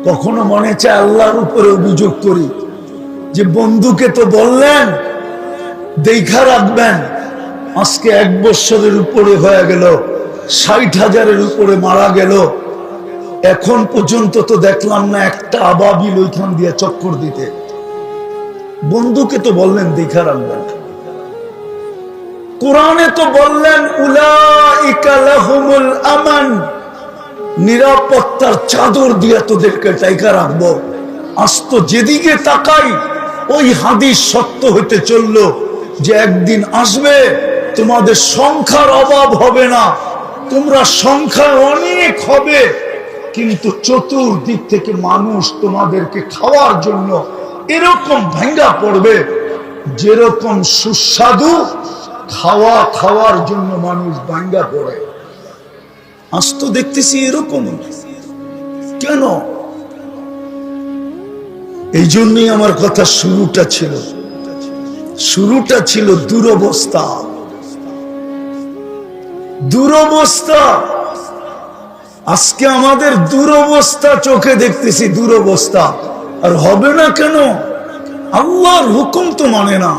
কখনো মনে চায় আল্লাহর উপরে অভিযোগ করি যে বন্ধুকে তো বললেন দেখা রাখবেন, আজকে 1 বছরের উপরে হয়ে গেল, 60,000-এর উপরে মারা গেল, এখন পর্যন্ত তো দেখলাম না একটা আবাবিল ওইখান দিয়ে চক্কর দিতে। বন্ধুকে তো বললেন দেখা রাখবেন। কোরআনে তো বললেন উলাইকা লাহুমুল আমান, নিরাপত্তার চাদর দিয়ে তোদেরকে টাইকা রাখবো। আজ তো যেদিকে তাকাই ওই হাদিস সত্য হইতে চলল যে একদিন আসবে তোমাদের সংখ্যার অভাব হবে না, তোমরা সংখ্যায় অনেক হবে, কিন্তু চতুর্দিক থেকে মানুষ তোমাদেরকে খাওয়ার জন্য এরকম ভাঙ্গা পড়বে যেরকম সুস্বাদু খাওয়ার জন্য মানুষ ভাঙ্গা পড়ে। আজ তো দেখতেছি এরকম। কেন? এই জন্যই আমার কথা শুরুটা ছিল দুরবস্থা। আজকে আমাদের দুরবস্থা চোখে দেখতেছি, দুরবস্থা। আর হবে না কেন? আল্লাহর হুকুম তো মানে না।